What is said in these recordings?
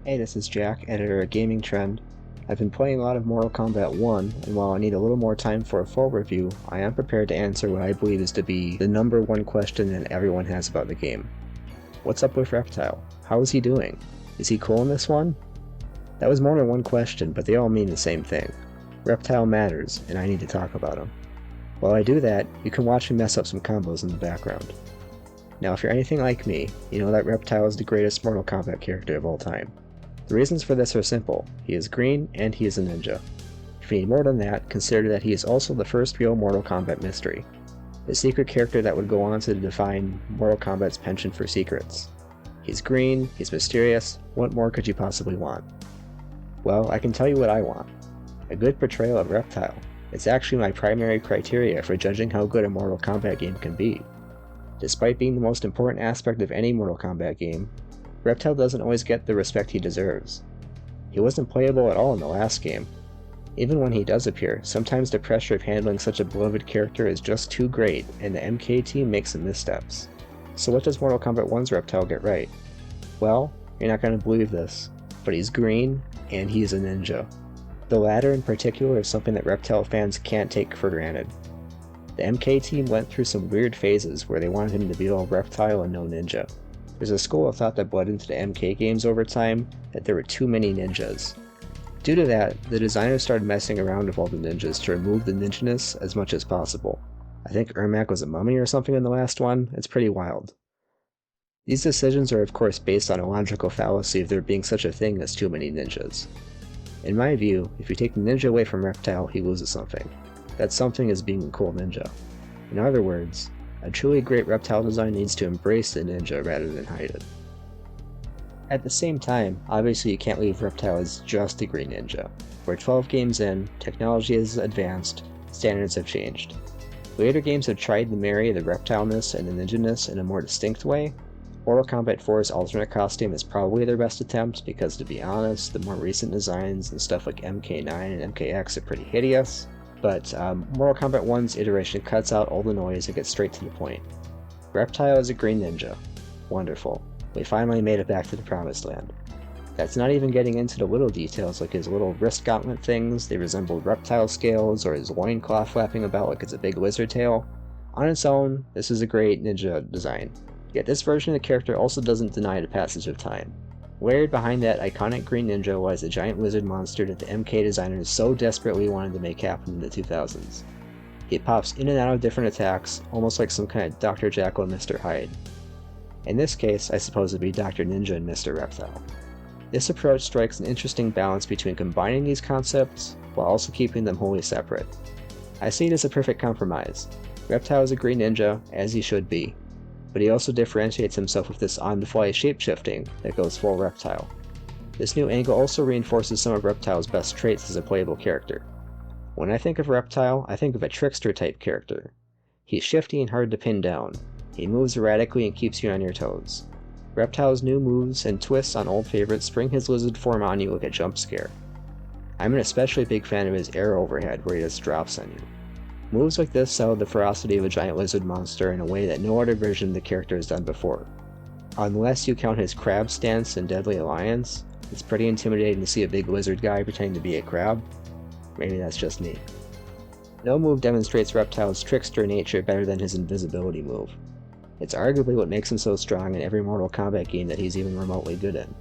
Hey, this is Jack, editor at GamingTrend. I've been playing a lot of Mortal Kombat 1, and while I need a little more time for a full review, I am prepared to answer what I believe is to be the number one question that everyone has about the game. What's up with Reptile? How is he doing? Is he cool in this one? That was more than one question, but they all mean the same thing. Reptile matters, and I need to talk about him. While I do that, you can watch me mess up some combos in the background. Now, if you're anything like me, you know that Reptile is the greatest Mortal Kombat character of all time. The reasons for this are simple. He is green, and he is a ninja. If you need more than that, consider that he is also the first real Mortal Kombat mystery. The secret character that would go on to define Mortal Kombat's penchant for secrets. He's green, he's mysterious, what more could you possibly want? Well, I can tell you what I want. A good portrayal of Reptile. It's actually my primary criteria for judging how good a Mortal Kombat game can be. Despite being the most important aspect of any Mortal Kombat game, Reptile doesn't always get the respect he deserves. He wasn't playable at all in the last game. Even when he does appear, sometimes the pressure of handling such a beloved character is just too great, and the MK team makes some missteps. So what does Mortal Kombat 1's Reptile get right? Well, you're not going to believe this, but he's green, and he's a ninja. The latter in particular is something that Reptile fans can't take for granted. The MK team went through some weird phases where they wanted him to be all Reptile and no ninja. There's a school of thought that bled into the MK games over time that there were too many ninjas. Due to that, the designers started messing around with all the ninjas to remove the ninja-ness as much as possible. I think Ermac was a mummy or something in the last one. It's pretty wild. These decisions are of course based on a logical fallacy of there being such a thing as too many ninjas. In my view, if you take the ninja away from Reptile, he loses something. That something is being a cool ninja. In other words, a truly great Reptile design needs to embrace the ninja rather than hide it. At the same time, obviously you can't leave Reptile as just a green ninja. We're 12 games in, technology has advanced, standards have changed. Later games have tried to marry the Reptile-ness and the ninja-ness in a more distinct way. Mortal Kombat 4's alternate costume is probably their best attempt because, to be honest, the more recent designs and stuff like MK9 and MKX are pretty hideous. But Mortal Kombat 1's iteration cuts out all the noise and gets straight to the point. Reptile is a green ninja. Wonderful. We finally made it back to the promised land. That's not even getting into the little details like his little wrist gauntlet things, they resemble reptile scales, or his loincloth flapping about like it's a big lizard tail. On its own, this is a great ninja design. Yet this version of the character also doesn't deny the passage of time. Layered behind that iconic green ninja lies a giant lizard monster that the MK designers so desperately wanted to make happen in the 2000s. He pops in and out of different attacks, almost like some kind of Dr. Jekyll and Mr. Hyde. In this case, I suppose it'd be Dr. Ninja and Mr. Reptile. This approach strikes an interesting balance between combining these concepts, while also keeping them wholly separate. I see it as a perfect compromise. Reptile is a green ninja, as he should be, but he also differentiates himself with this on-the-fly shapeshifting that goes full Reptile. This new angle also reinforces some of Reptile's best traits as a playable character. When I think of Reptile, I think of a trickster-type character. He's shifty and hard to pin down. He moves erratically and keeps you on your toes. Reptile's new moves and twists on old favorites spring his lizard form on you like a jump scare. I'm an especially big fan of his arrow overhead where he just drops on you. Moves like this sell the ferocity of a giant lizard monster in a way that no other version of the character has done before. Unless you count his crab stance in Deadly Alliance, it's pretty intimidating to see a big lizard guy pretending to be a crab. Maybe that's just me. No move demonstrates Reptile's trickster nature better than his invisibility move. It's arguably what makes him so strong in every Mortal Kombat game that he's even remotely good in.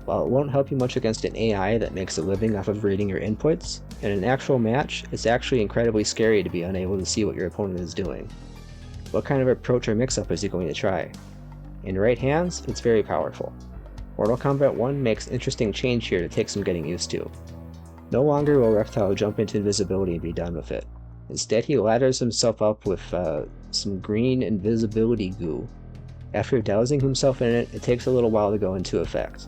While it won't help you much against an AI that makes a living off of reading your inputs, in an actual match, it's actually incredibly scary to be unable to see what your opponent is doing. What kind of approach or mix-up is he going to try? In right hands, it's very powerful. Mortal Kombat 1 makes interesting change here that takes some getting used to. No longer will Reptile jump into invisibility and be done with it. Instead, he lathers himself up with some green invisibility goo. After dousing himself in it, it takes a little while to go into effect.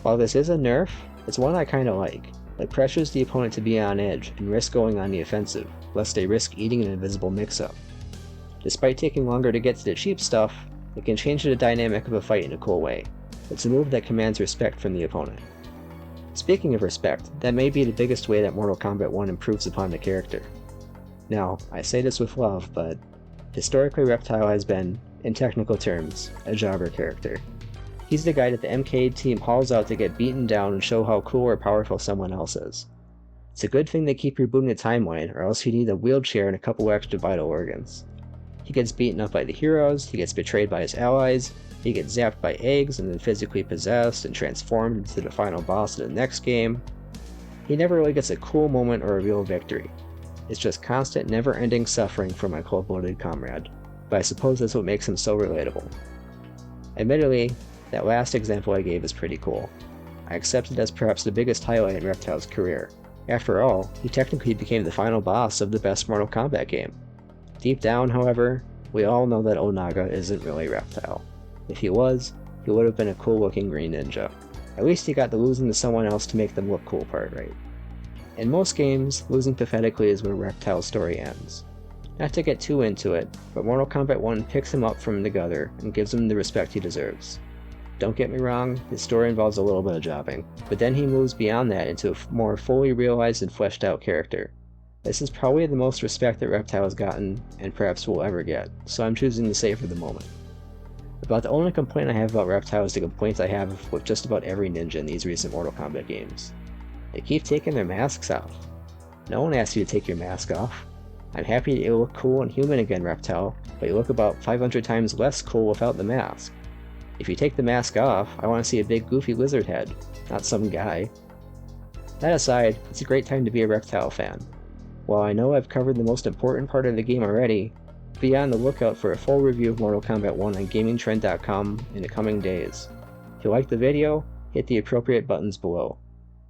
While this is a nerf, it's one I kinda like. It pressures the opponent to be on edge and risk going on the offensive, lest they risk eating an invisible mix-up. Despite taking longer to get to the cheap stuff, it can change the dynamic of a fight in a cool way. It's a move that commands respect from the opponent. Speaking of respect, that may be the biggest way that Mortal Kombat 1 improves upon the character. Now, I say this with love, but historically Reptile has been, in technical terms, a jobber character. He's the guy that the MK team hauls out to get beaten down and show how cool or powerful someone else is. It's a good thing they keep rebooting the timeline, or else he'd need a wheelchair and a couple extra vital organs. He gets beaten up by the heroes, he gets betrayed by his allies, he gets zapped by eggs and then physically possessed and transformed into the final boss of the next game. He never really gets a cool moment or a real victory. It's just constant, never-ending suffering from my cold-blooded comrade, but I suppose that's what makes him so relatable. Admittedly, that last example I gave is pretty cool. I accept it as perhaps the biggest highlight in Reptile's career. After all, he technically became the final boss of the best Mortal Kombat game. Deep down, however, we all know that Onaga isn't really Reptile. If he was, he would have been a cool-looking green ninja. At least he got the losing to someone else to make them look cool part right. In most games, losing pathetically is where Reptile's story ends. Not to get too into it, but Mortal Kombat 1 picks him up from the gutter and gives him the respect he deserves. Don't get me wrong, his story involves a little bit of jobbing, but then he moves beyond that into a more fully realized and fleshed out character. This is probably the most respect that Reptile has gotten, and perhaps will ever get, so I'm choosing to say for the moment. About the only complaint I have about Reptile is the complaints I have with just about every ninja in these recent Mortal Kombat games. They keep taking their masks off. No one asks you to take your mask off. I'm happy that you look cool and human again, Reptile, but you look about 500 times less cool without the mask. If you take the mask off, I want to see a big goofy lizard head, not some guy. That aside, it's a great time to be a Reptile fan. While I know I've covered the most important part of the game already, be on the lookout for a full review of Mortal Kombat 1 on GamingTrend.com in the coming days. If you liked the video, hit the appropriate buttons below.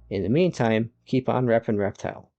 In the meantime, keep on reppin' Reptile.